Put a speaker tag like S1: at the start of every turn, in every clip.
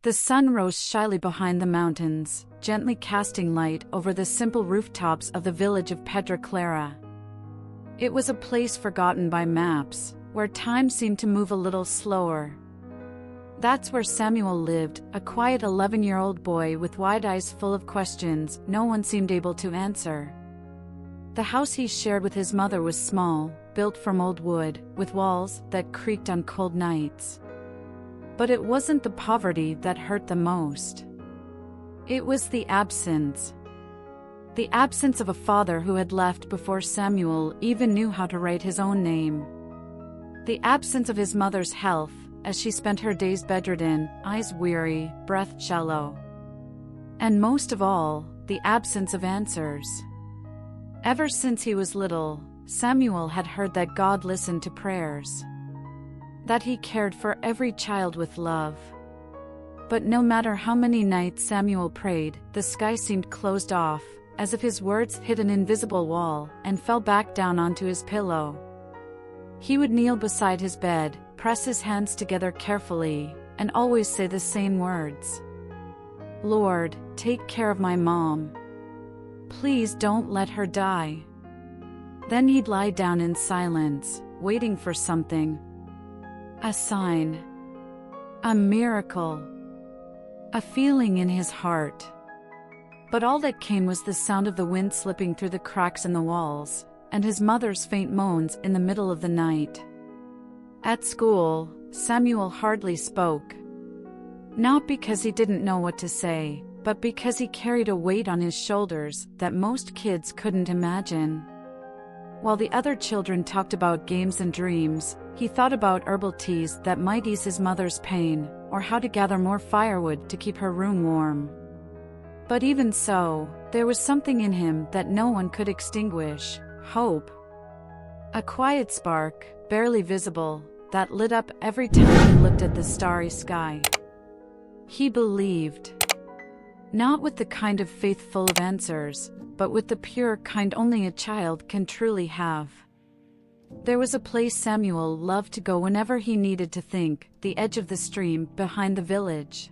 S1: The sun rose shyly behind the mountains, gently casting light over the simple rooftops of the village of Pedra Clara. It was a place forgotten by maps, where time seemed to move a little slower. That's where Samuel lived, a quiet 11-year-old boy with wide eyes full of questions no one seemed able to answer. The house he shared with his mother was small, built from old wood, with walls that creaked on cold nights. But it wasn't the poverty that hurt the most. It was the absence. The absence of a father who had left before Samuel even knew how to write his own name. The absence of his mother's health, as she spent her days bedridden, eyes weary, breath shallow. And most of all, the absence of answers. Ever since he was little, Samuel had heard that God listened to prayers. That he cared for every child with love. But no matter how many nights Samuel prayed, the sky seemed closed off, as if his words hit an invisible wall and fell back down onto his pillow. He would kneel beside his bed, press his hands together carefully, and always say the same words. "Lord, take care of my mom. Please don't let her die." Then he'd lie down in silence, waiting for something. A sign. A miracle. A feeling in his heart. But all that came was the sound of the wind slipping through the cracks in the walls, and his mother's faint moans in the middle of the night. At school, Samuel hardly spoke. Not because he didn't know what to say, but because he carried a weight on his shoulders that most kids couldn't imagine. While the other children talked about games and dreams, he thought about herbal teas that might ease his mother's pain, or how to gather more firewood to keep her room warm. But even so, there was something in him that no one could extinguish: hope. A quiet spark, barely visible, that lit up every time he looked at the starry sky. He believed. Not with the kind of faith full of answers, but with the pure kind only a child can truly have. There was a place Samuel loved to go whenever he needed to think, the edge of the stream behind the village.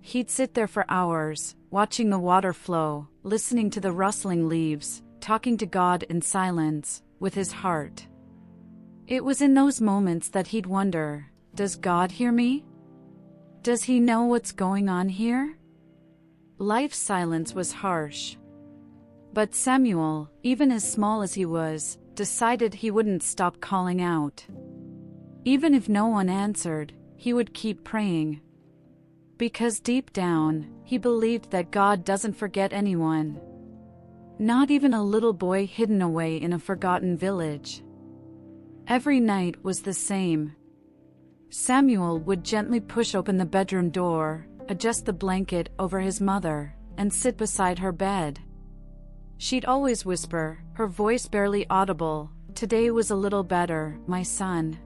S1: He'd sit there for hours, watching the water flow, listening to the rustling leaves, talking to God in silence, with his heart. It was in those moments that he'd wonder, does God hear me? Does he know what's going on here? Life's silence was harsh. But Samuel, even as small as he was, decided he wouldn't stop calling out. Even if no one answered, he would keep praying. Because deep down, he believed that God doesn't forget anyone. Not even a little boy hidden away in a forgotten village. Every night was the same. Samuel would gently push open the bedroom door, adjust the blanket over his mother, and sit beside her bed. She'd always whisper, her voice barely audible, "Today was a little better, my son."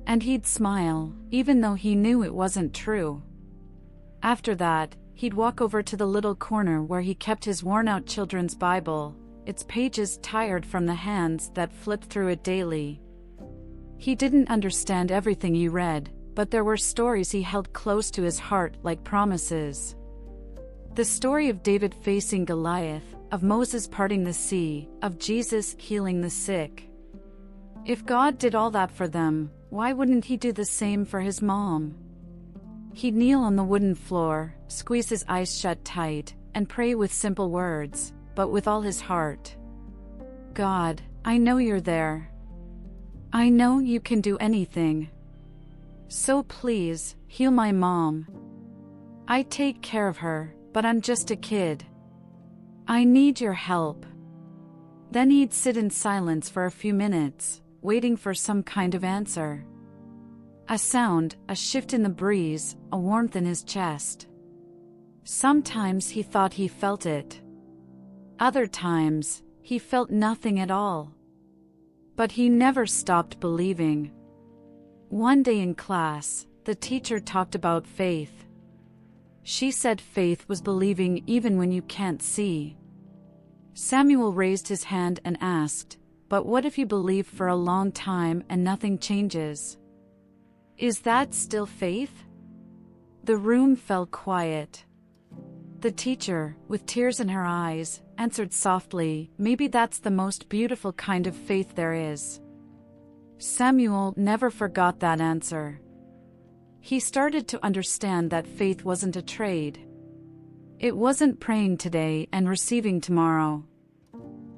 S1: And he'd smile, even though he knew it wasn't true. After that, he'd walk over to the little corner where he kept his worn-out children's Bible, its pages tired from the hands that flipped through it daily. He didn't understand everything he read, but there were stories he held close to his heart like promises. The story of David facing Goliath, of Moses parting the sea, of Jesus healing the sick. If God did all that for them, why wouldn't he do the same for his mom? He'd kneel on the wooden floor, squeeze his eyes shut tight, and pray with simple words, but with all his heart. God, I know you're there. I know you can do anything. So please, heal my mom. I take care of her, but I'm just a kid. I need your help. Then he'd sit in silence for a few minutes, waiting for some kind of answer. A sound, a shift in the breeze, a warmth in his chest. Sometimes he thought he felt it. Other times, he felt nothing at all. But he never stopped believing. One day in class, the teacher talked about faith. She said faith was believing even when you can't see. Samuel raised his hand and asked, "But what if you believe for a long time and nothing changes? Is that still faith?" The room fell quiet. The teacher, with tears in her eyes, answered softly, "Maybe that's the most beautiful kind of faith there is." Samuel never forgot that answer. He started to understand that faith wasn't a trade. It wasn't praying today and receiving tomorrow.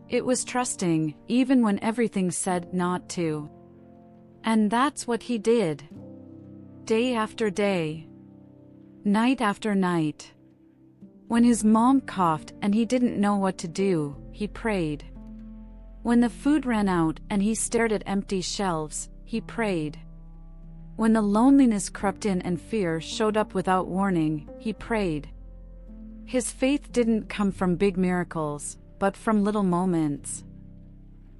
S1: It was trusting, even when everything said not to. And that's what he did. Day after day. Night after night. When his mom coughed and he didn't know what to do, he prayed. When the food ran out and he stared at empty shelves, he prayed. When the loneliness crept in and fear showed up without warning, he prayed. His faith didn't come from big miracles, but from little moments.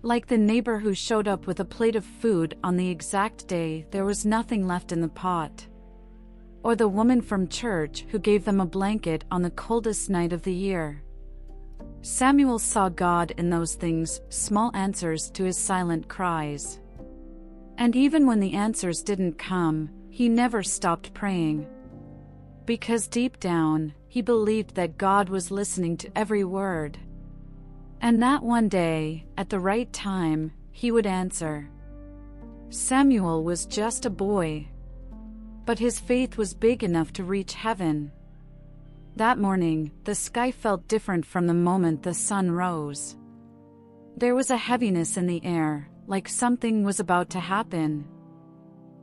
S1: Like the neighbor who showed up with a plate of food on the exact day there was nothing left in the pot. Or the woman from church who gave them a blanket on the coldest night of the year. Samuel saw God in those things, small answers to his silent cries. And even when the answers didn't come, he never stopped praying. Because deep down, he believed that God was listening to every word. And that one day, at the right time, he would answer. Samuel was just a boy. But his faith was big enough to reach heaven. That morning, the sky felt different from the moment the sun rose. There was a heaviness in the air, like something was about to happen.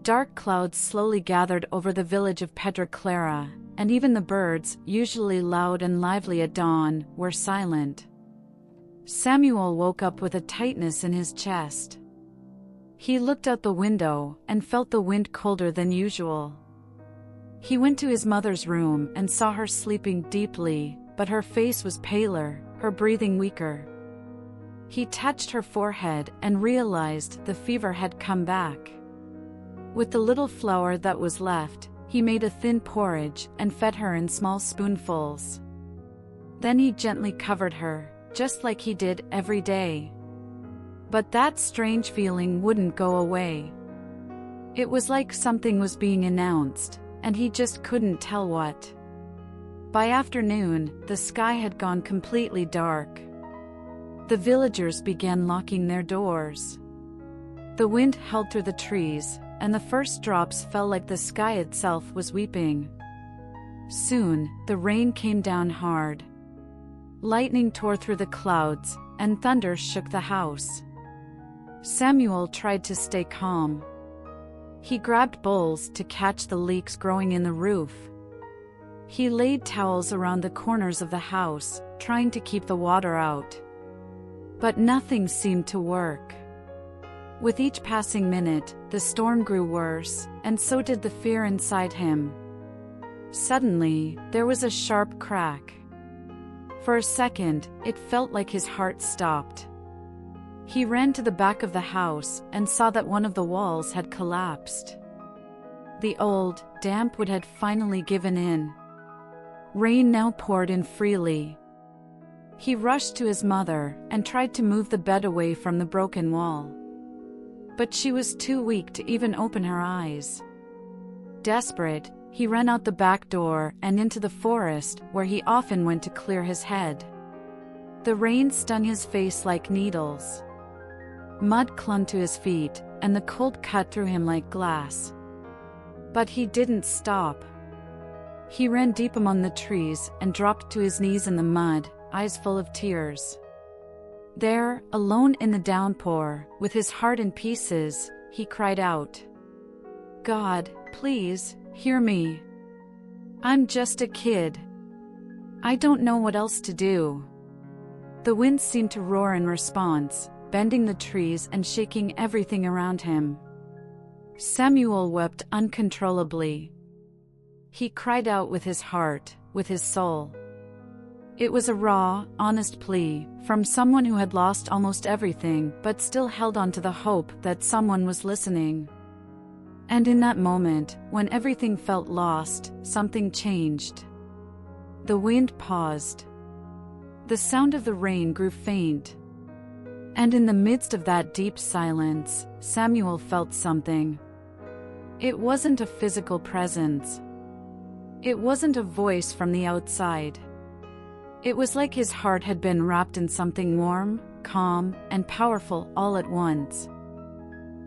S1: Dark clouds slowly gathered over the village of Pedra Clara, and even the birds, usually loud and lively at dawn, were silent. Samuel woke up with a tightness in his chest. He looked out the window and felt the wind colder than usual. He went to his mother's room and saw her sleeping deeply, but her face was paler, her breathing weaker. He touched her forehead and realized the fever had come back. With the little flour that was left, he made a thin porridge and fed her in small spoonfuls. Then he gently covered her, just like he did every day. But that strange feeling wouldn't go away. It was like something was being announced, and he just couldn't tell what. By afternoon, the sky had gone completely dark. The villagers began locking their doors. The wind howled through the trees, and the first drops fell like the sky itself was weeping. Soon, the rain came down hard. Lightning tore through the clouds, and thunder shook the house. Samuel tried to stay calm. He grabbed bowls to catch the leaks growing in the roof. He laid towels around the corners of the house, trying to keep the water out. But nothing seemed to work. With each passing minute, the storm grew worse, and so did the fear inside him. Suddenly, there was a sharp crack. For a second, it felt like his heart stopped. He ran to the back of the house and saw that one of the walls had collapsed. The old, damp wood had finally given in. Rain now poured in freely. He rushed to his mother and tried to move the bed away from the broken wall. But she was too weak to even open her eyes. Desperate, he ran out the back door and into the forest where he often went to clear his head. The rain stung his face like needles. Mud clung to his feet, and the cold cut through him like glass. But he didn't stop. He ran deep among the trees and dropped to his knees in the mud, eyes full of tears. There, alone in the downpour, with his heart in pieces, he cried out, "God, please, hear me. I'm just a kid. I don't know what else to do." The wind seemed to roar in response, bending the trees and shaking everything around him. Samuel wept uncontrollably. He cried out with his heart, with his soul. It was a raw, honest plea, from someone who had lost almost everything but still held on to the hope that someone was listening. And in that moment, when everything felt lost, something changed. The wind paused. The sound of the rain grew faint. And in the midst of that deep silence, Samuel felt something. It wasn't a physical presence. It wasn't a voice from the outside. It was like his heart had been wrapped in something warm, calm, and powerful all at once.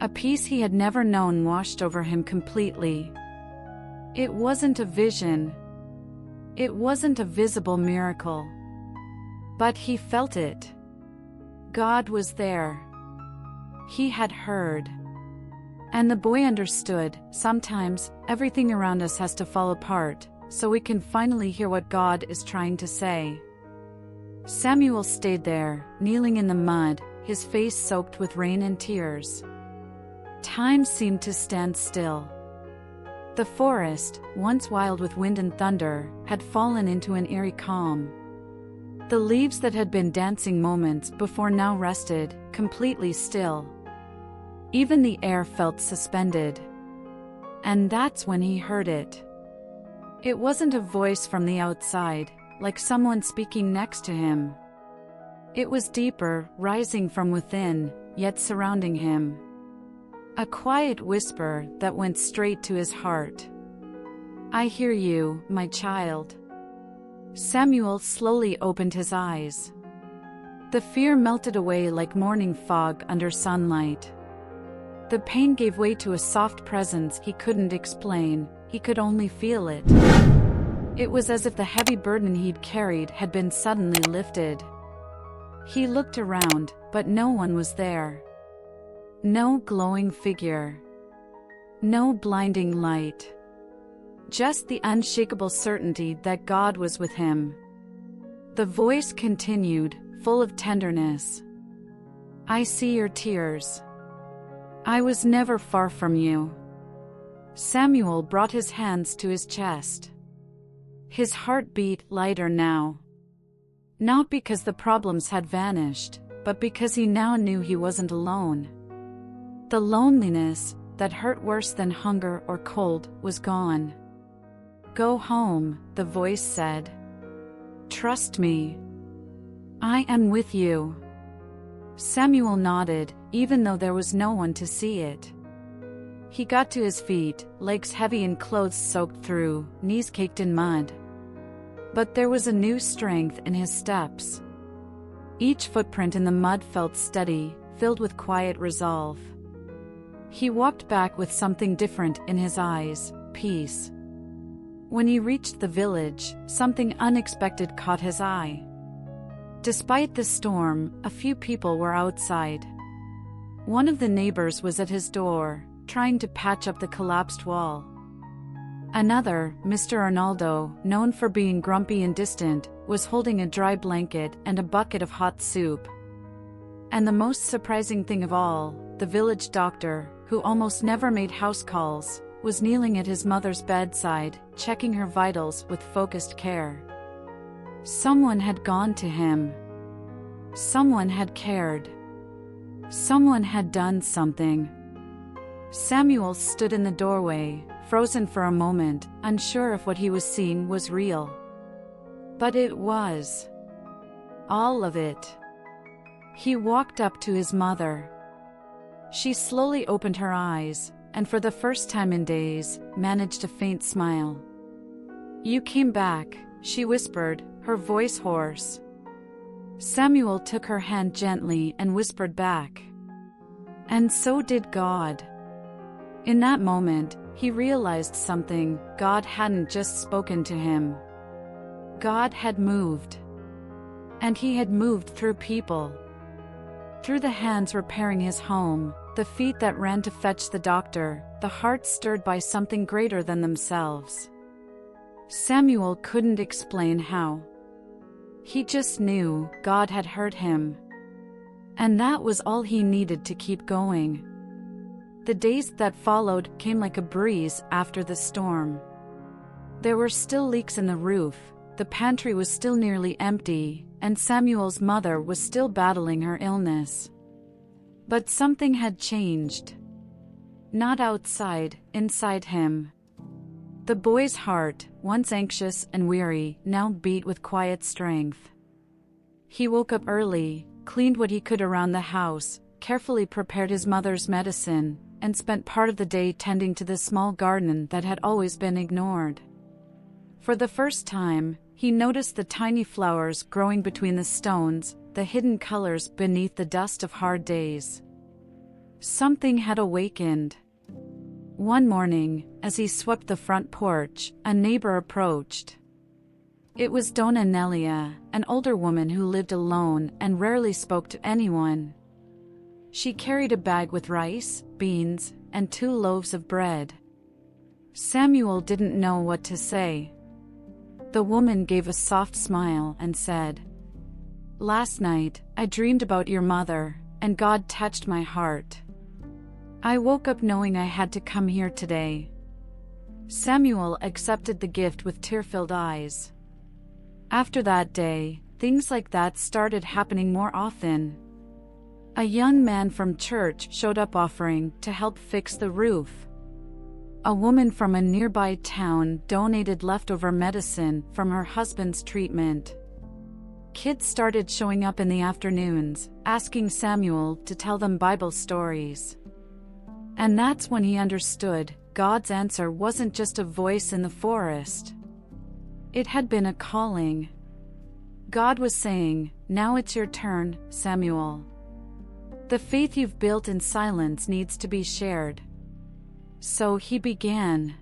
S1: A peace he had never known washed over him completely. It wasn't a vision. It wasn't a visible miracle. But he felt it. God was there. He had heard. And the boy understood, sometimes, everything around us has to fall apart, so we can finally hear what God is trying to say. Samuel stayed there, kneeling in the mud, his face soaked with rain and tears. Time seemed to stand still. The forest, once wild with wind and thunder, had fallen into an eerie calm. The leaves that had been dancing moments before now rested, completely still. Even the air felt suspended. And that's when he heard it. It wasn't a voice from the outside, like someone speaking next to him. It was deeper, rising from within, yet surrounding him. A quiet whisper that went straight to his heart. "I hear you, my child." Samuel slowly opened his eyes. The fear melted away like morning fog under sunlight. The pain gave way to a soft presence he couldn't explain, he could only feel it. It was as if the heavy burden he'd carried had been suddenly lifted. He looked around, but no one was there. No glowing figure. No blinding light. Just the unshakable certainty that God was with him. The voice continued, full of tenderness. "I see your tears. I was never far from you." Samuel brought his hands to his chest. His heart beat lighter now. Not because the problems had vanished, but because he now knew he wasn't alone. The loneliness, that hurt worse than hunger or cold, was gone. "Go home," the voice said. "Trust me. I am with you." Samuel nodded, even though there was no one to see it. He got to his feet, legs heavy and clothes soaked through, knees caked in mud. But there was a new strength in his steps. Each footprint in the mud felt steady, filled with quiet resolve. He walked back with something different in his eyes, peace. When he reached the village, something unexpected caught his eye. Despite the storm, a few people were outside. One of the neighbors was at his door, trying to patch up the collapsed wall. Another, Mr. Arnaldo, known for being grumpy and distant, was holding a dry blanket and a bucket of hot soup. And the most surprising thing of all, the village doctor, who almost never made house calls, was kneeling at his mother's bedside, checking her vitals with focused care. Someone had gone to him. Someone had cared. Someone had done something. Samuel stood in the doorway, frozen for a moment, unsure if what he was seeing was real. But it was. All of it. He walked up to his mother. She slowly opened her eyes, and for the first time in days, managed a faint smile. "You came back," she whispered, her voice hoarse. Samuel took her hand gently and whispered back. "And so did God." In that moment, he realized something. God hadn't just spoken to him. God had moved. And he had moved through people. Through the hands repairing his home, the feet that ran to fetch the doctor, the hearts stirred by something greater than themselves. Samuel couldn't explain how. He just knew God had heard him. And that was all he needed to keep going. The days that followed came like a breeze after the storm. There were still leaks in the roof, the pantry was still nearly empty, and Samuel's mother was still battling her illness. But something had changed. Not outside, inside him. The boy's heart, once anxious and weary, now beat with quiet strength. He woke up early, cleaned what he could around the house, carefully prepared his mother's medicine, and spent part of the day tending to the small garden that had always been ignored. For the first time, he noticed the tiny flowers growing between the stones, the hidden colors beneath the dust of hard days. Something had awakened. One morning, as he swept the front porch, a neighbor approached. It was Dona Nelia, an older woman who lived alone and rarely spoke to anyone. She carried a bag with rice, beans, and 2 loaves of bread. Samuel didn't know what to say. The woman gave a soft smile and said, "Last night, I dreamed about your mother, and God touched my heart. I woke up knowing I had to come here today." Samuel accepted the gift with tear-filled eyes. After that day, things like that started happening more often. A young man from church showed up offering to help fix the roof. A woman from a nearby town donated leftover medicine from her husband's treatment. Kids started showing up in the afternoons, asking Samuel to tell them Bible stories. And that's when he understood God's answer wasn't just a voice in the forest. It had been a calling. God was saying, "Now it's your turn, Samuel. The faith you've built in silence needs to be shared." So he began.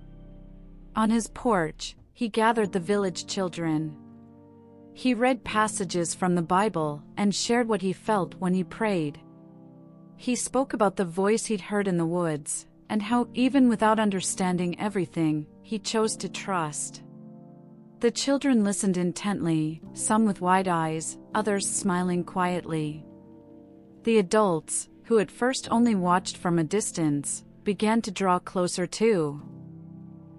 S1: On his porch, he gathered the village children. He read passages from the Bible and shared what he felt when he prayed. He spoke about the voice he'd heard in the woods, and how, even without understanding everything, he chose to trust. The children listened intently, some with wide eyes, others smiling quietly. The adults, who at first only watched from a distance, began to draw closer too.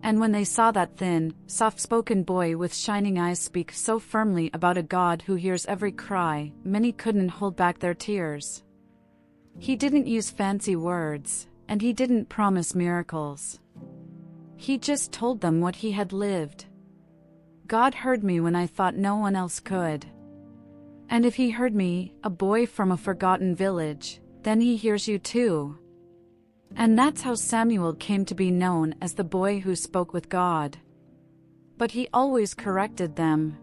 S1: And when they saw that thin, soft-spoken boy with shining eyes speak so firmly about a God who hears every cry, many couldn't hold back their tears. He didn't use fancy words, and he didn't promise miracles. He just told them what he had lived. God heard me when I thought no one else could. And if he heard me, a boy from a forgotten village, then he hears you too. And that's how Samuel came to be known as the boy who spoke with God. But he always corrected them.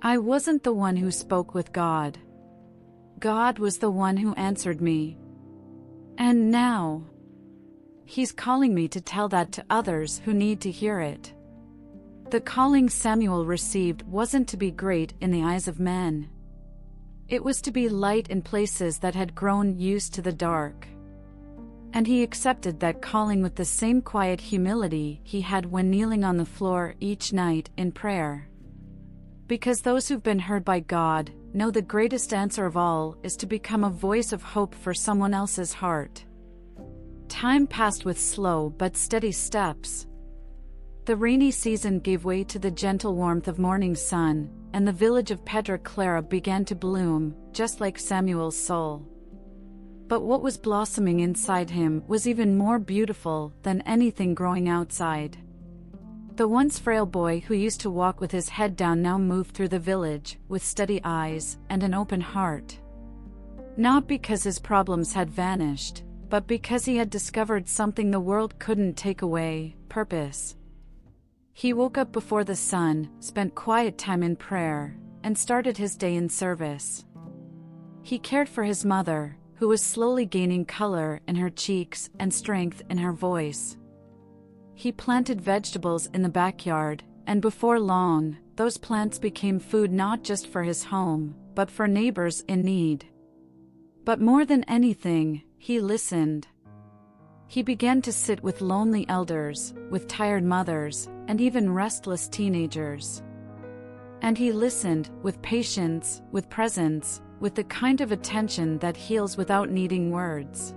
S1: I wasn't the one who spoke with God. God was the one who answered me. And now, he's calling me to tell that to others who need to hear it. The calling Samuel received wasn't to be great in the eyes of men. It was to be light in places that had grown used to the dark. And he accepted that calling with the same quiet humility he had when kneeling on the floor each night in prayer. Because those who've been heard by God know the greatest answer of all is to become a voice of hope for someone else's heart. Time passed with slow but steady steps. The rainy season gave way to the gentle warmth of morning sun, and the village of Pedra Clara began to bloom, just like Samuel's soul. But what was blossoming inside him was even more beautiful than anything growing outside. The once frail boy who used to walk with his head down now moved through the village, with steady eyes and an open heart. Not because his problems had vanished, but because he had discovered something the world couldn't take away: purpose. He woke up before the sun, spent quiet time in prayer, and started his day in service. He cared for his mother, who was slowly gaining color in her cheeks and strength in her voice. He planted vegetables in the backyard, and before long, those plants became food not just for his home, but for neighbors in need. But more than anything, he listened. He began to sit with lonely elders, with tired mothers, and even restless teenagers. And he listened, with patience, with presence, with the kind of attention that heals without needing words.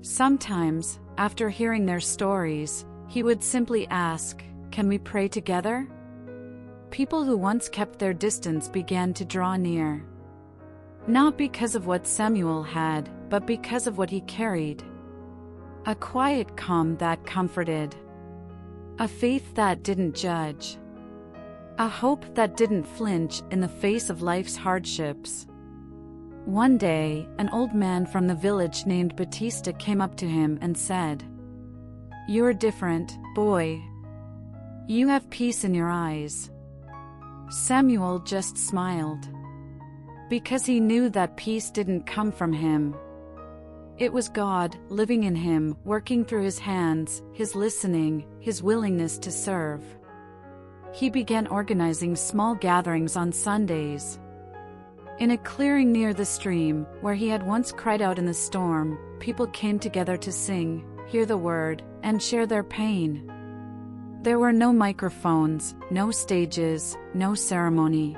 S1: Sometimes, after hearing their stories, he would simply ask, "Can we pray together?" People who once kept their distance began to draw near. Not because of what Samuel had, but because of what he carried. A quiet calm that comforted. A faith that didn't judge. A hope that didn't flinch in the face of life's hardships. One day, an old man from the village named Batista came up to him and said, "You're different, boy. You have peace in your eyes." Samuel just smiled. Because he knew that peace didn't come from him. It was God, living in him, working through his hands, his listening, his willingness to serve. He began organizing small gatherings on Sundays. In a clearing near the stream, where he had once cried out in the storm, people came together to sing, hear the word, and share their pain. There were no microphones, no stages, no ceremony.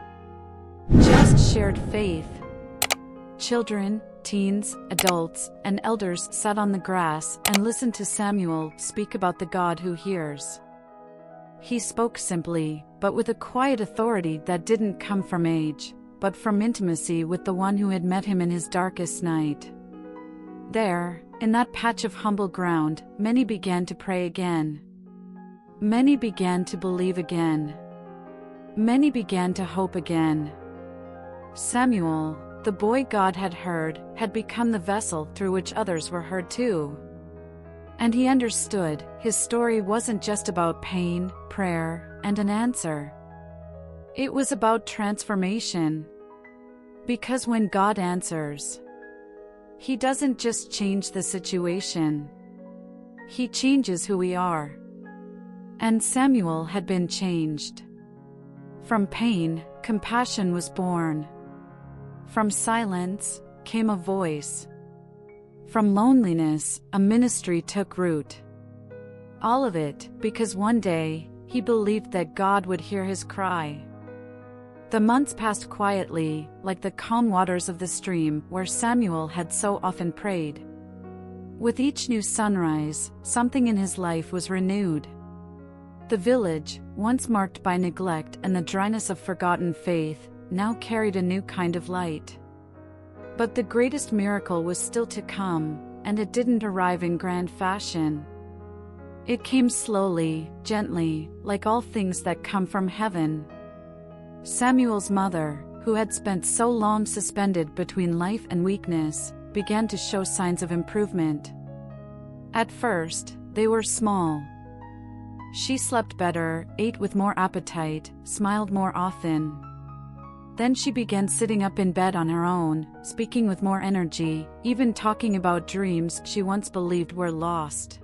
S1: Just shared faith. Children, teens, adults, and elders sat on the grass and listened to Samuel speak about the God who hears. He spoke simply, but with a quiet authority that didn't come from age, but from intimacy with the one who had met him in his darkest night. There, in that patch of humble ground, many began to pray again. Many began to believe again. Many began to hope again. Samuel, the boy God had heard, had become the vessel through which others were heard too. And he understood, his story wasn't just about pain, prayer, and an answer. It was about transformation. Because when God answers, He doesn't just change the situation. He changes who we are. And Samuel had been changed. From pain, compassion was born. From silence, came a voice. From loneliness, a ministry took root. All of it, because one day, he believed that God would hear his cry. The months passed quietly, like the calm waters of the stream where Samuel had so often prayed. With each new sunrise, something in his life was renewed. The village, once marked by neglect and the dryness of forgotten faith, now carried a new kind of light. But the greatest miracle was still to come, and it didn't arrive in grand fashion. It came slowly, gently, like all things that come from heaven. Samuel's mother, who had spent so long suspended between life and weakness, began to show signs of improvement. At first, they were small. She slept better, ate with more appetite, smiled more often. Then she began sitting up in bed on her own, speaking with more energy, even talking about dreams she once believed were lost.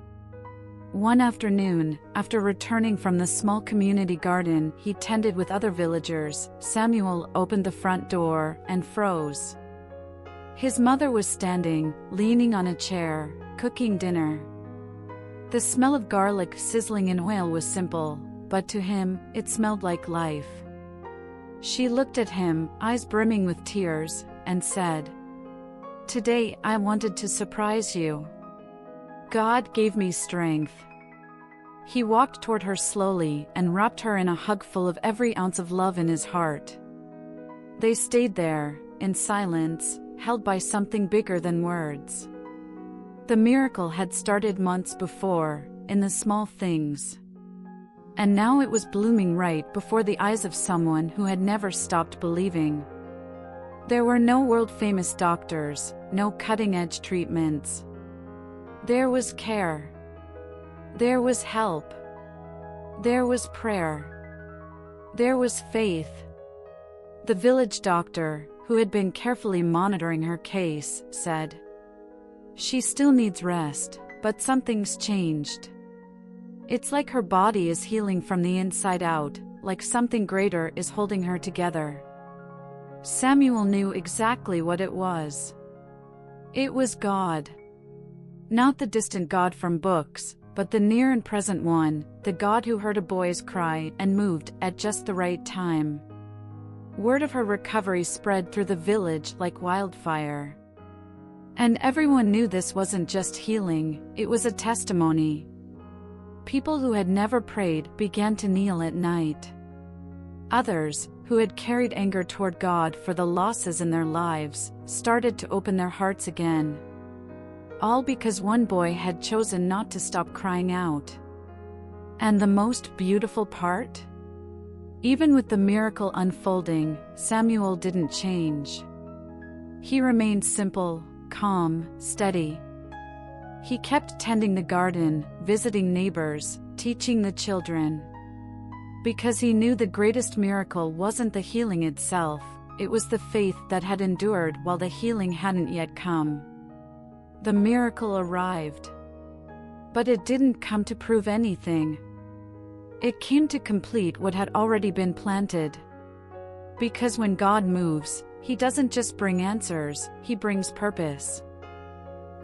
S1: One afternoon, after returning from the small community garden he tended with other villagers, Samuel opened the front door and froze. His mother was standing, leaning on a chair, cooking dinner. The smell of garlic sizzling in oil was simple, but to him, it smelled like life. She looked at him, eyes brimming with tears, and said, "Today I wanted to surprise you. God gave me strength." He walked toward her slowly and wrapped her in a hug full of every ounce of love in his heart. They stayed there, in silence, held by something bigger than words. The miracle had started months before, in the small things. And now it was blooming right before the eyes of someone who had never stopped believing. There were no world-famous doctors, no cutting-edge treatments. There was care. There was help. There was prayer. There was faith. The village doctor, who had been carefully monitoring her case, said, "She still needs rest, but something's changed. It's like her body is healing from the inside out, like something greater is holding her together." Samuel knew exactly what it was. It was God. Not the distant God from books, but the near and present one, the God who heard a boy's cry and moved at just the right time. Word of her recovery spread through the village like wildfire. And everyone knew this wasn't just healing, it was a testimony. People who had never prayed began to kneel at night. Others, who had carried anger toward God for the losses in their lives, started to open their hearts again. All because one boy had chosen not to stop crying out. And the most beautiful part? Even with the miracle unfolding, Samuel didn't change. He remained simple, calm, steady. He kept tending the garden, visiting neighbors, teaching the children. Because he knew the greatest miracle wasn't the healing itself, it was the faith that had endured while the healing hadn't yet come. The miracle arrived. But it didn't come to prove anything. It came to complete what had already been planted. Because when God moves, He doesn't just bring answers, He brings purpose.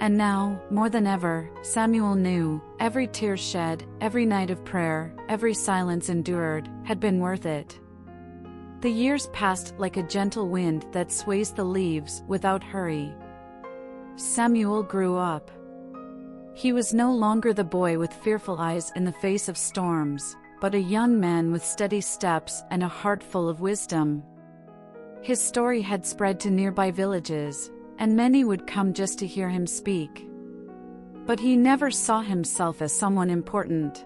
S1: And now, more than ever, Samuel knew, every tear shed, every night of prayer, every silence endured, had been worth it. The years passed like a gentle wind that sways the leaves without hurry. Samuel grew up. He was no longer the boy with fearful eyes in the face of storms, but a young man with steady steps and a heart full of wisdom. His story had spread to nearby villages, and many would come just to hear him speak. But he never saw himself as someone important.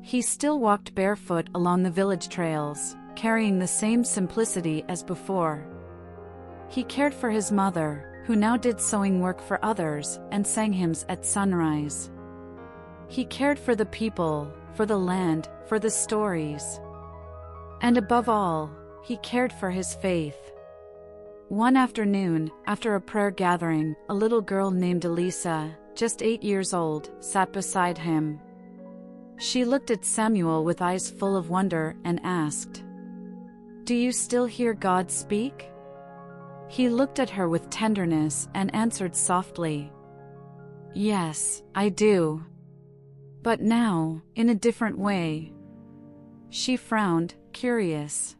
S1: He still walked barefoot along the village trails, carrying the same simplicity as before. He cared for his mother, who now did sewing work for others and sang hymns at sunrise. He cared for the people, for the land, for the stories. And above all, he cared for his faith. One afternoon, after a prayer gathering, a little girl named Elisa, just 8 years old, sat beside him. She looked at Samuel with eyes full of wonder and asked, "Do you still hear God speak?" He looked at her with tenderness and answered softly, "Yes, I do. But now, in a different way." She frowned, curious.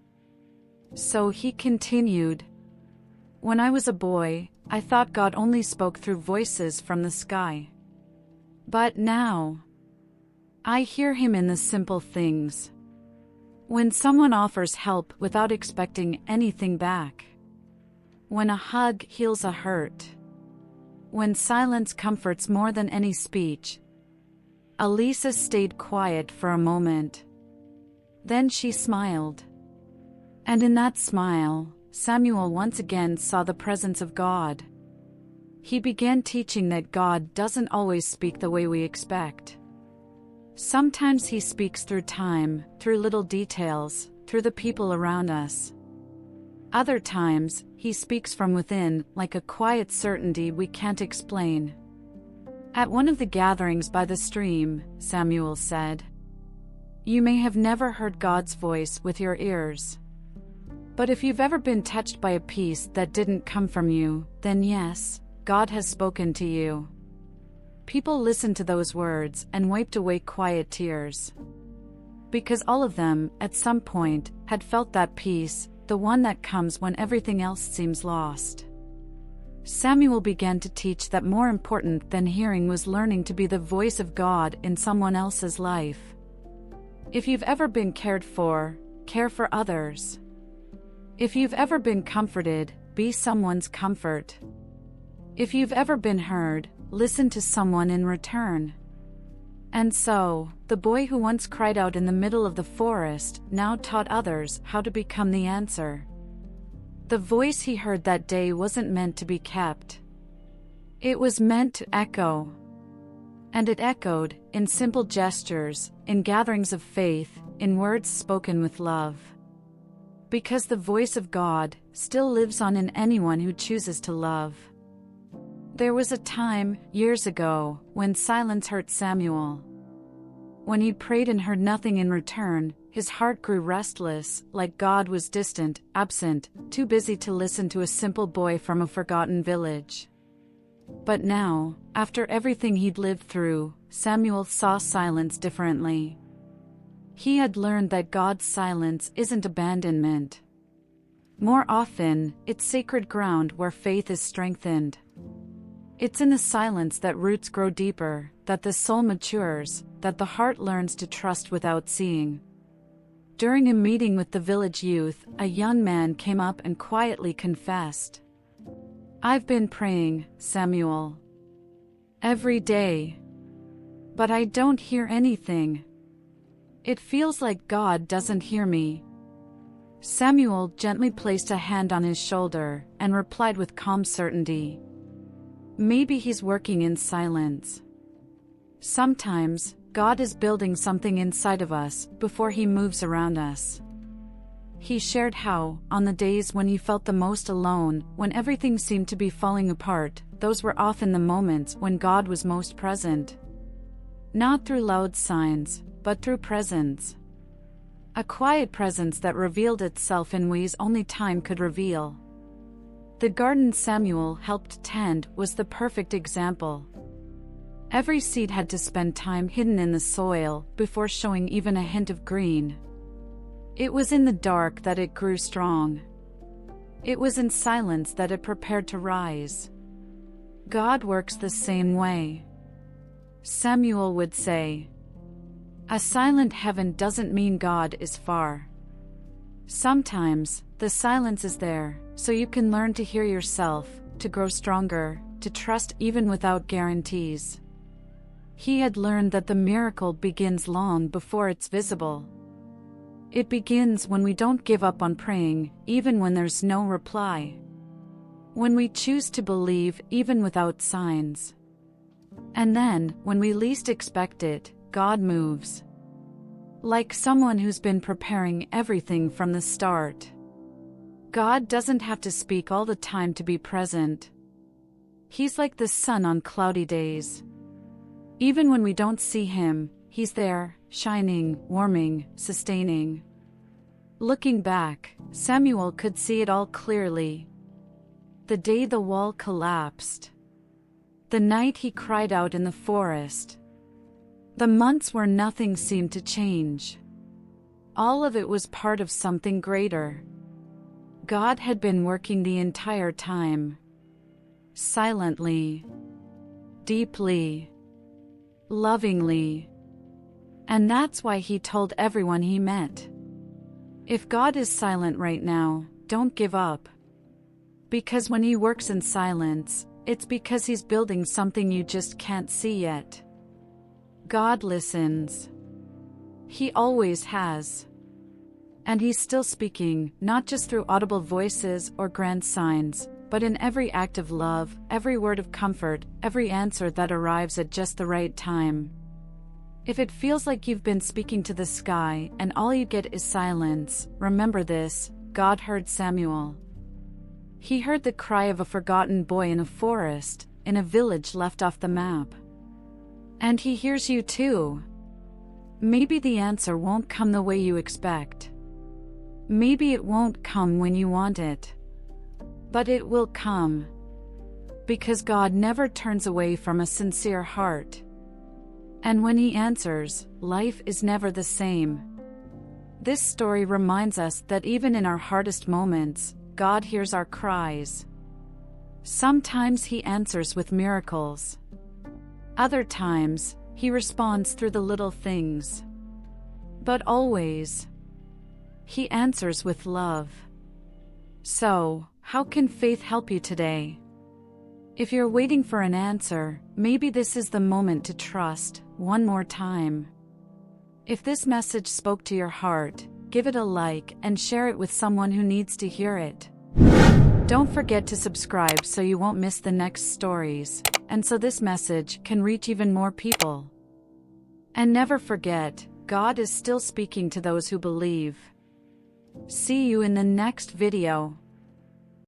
S1: So he continued, "When I was a boy, I thought God only spoke through voices from the sky. But now, I hear Him in the simple things. When someone offers help without expecting anything back. When a hug heals a hurt. When silence comforts more than any speech." Elisa stayed quiet for a moment. Then she smiled. And in that smile, Samuel once again saw the presence of God. He began teaching that God doesn't always speak the way we expect. Sometimes He speaks through time, through little details, through the people around us. Other times, He speaks from within, like a quiet certainty we can't explain. At one of the gatherings by the stream, Samuel said, "You may have never heard God's voice with your ears. But if you've ever been touched by a peace that didn't come from you, then yes, God has spoken to you." People listened to those words and wiped away quiet tears. Because all of them, at some point, had felt that peace, the one that comes when everything else seems lost. Samuel began to teach that more important than hearing was learning to be the voice of God in someone else's life. If you've ever been cared for, care for others. If you've ever been comforted, be someone's comfort. If you've ever been heard, listen to someone in return. And so, the boy who once cried out in the middle of the forest now taught others how to become the answer. The voice he heard that day wasn't meant to be kept. It was meant to echo. And it echoed, in simple gestures, in gatherings of faith, in words spoken with love. Because the voice of God still lives on in anyone who chooses to love. There was a time, years ago, when silence hurt Samuel. When he'd prayed and heard nothing in return, his heart grew restless, like God was distant, absent, too busy to listen to a simple boy from a forgotten village. But now, after everything he'd lived through, Samuel saw silence differently. He had learned that God's silence isn't abandonment. More often, it's sacred ground where faith is strengthened. It's in the silence that roots grow deeper, that the soul matures, that the heart learns to trust without seeing. During a meeting with the village youth, a young man came up and quietly confessed, "I've been praying, Samuel. Every day. But I don't hear anything. It feels like God doesn't hear me." Samuel gently placed a hand on his shoulder and replied with calm certainty, "Maybe He's working in silence. Sometimes, God is building something inside of us before He moves around us. He shared how, on the days when he felt the most alone, when everything seemed to be falling apart, those were often the moments when God was most present. Not through loud signs, but through presence. A quiet presence that revealed itself in ways only time could reveal. The garden Samuel helped tend was the perfect example. Every seed had to spend time hidden in the soil before showing even a hint of green. It was in the dark that it grew strong. It was in silence that it prepared to rise. God works the same way. Samuel would say, "A silent heaven doesn't mean God is far." Sometimes, the silence is there, so you can learn to hear yourself, to grow stronger, to trust even without guarantees. He had learned that the miracle begins long before it's visible. It begins when we don't give up on praying, even when there's no reply. When we choose to believe even without signs. And then, when we least expect it, God moves. Like someone who's been preparing everything from the start. God doesn't have to speak all the time to be present. He's like the sun on cloudy days. Even when we don't see Him, He's there, shining, warming, sustaining. Looking back, Samuel could see it all clearly. The day the wall collapsed. The night he cried out in the forest. The months where nothing seemed to change. All of it was part of something greater. God had been working the entire time. Silently. Deeply. Lovingly. And that's why he told everyone he met. If God is silent right now, don't give up. Because when He works in silence, it's because He's building something you just can't see yet. God listens. He always has. And He's still speaking, not just through audible voices or grand signs, but in every act of love, every word of comfort, every answer that arrives at just the right time. If it feels like you've been speaking to the sky and all you get is silence, remember this: God heard Samuel. He heard the cry of a forgotten boy in a forest, in a village left off the map. And He hears you too. Maybe the answer won't come the way you expect. Maybe it won't come when you want it. But it will come. Because God never turns away from a sincere heart. And when He answers, life is never the same. This story reminds us that even in our hardest moments, God hears our cries. Sometimes He answers with miracles. Other times, He responds through the little things. But always, He answers with love. So, how can faith help you today? If you're waiting for an answer, maybe this is the moment to trust, one more time. If this message spoke to your heart, give it a like and share it with someone who needs to hear it. Don't forget to subscribe so you won't miss the next stories, and so this message can reach even more people. And never forget, God is still speaking to those who believe. See you in the next video.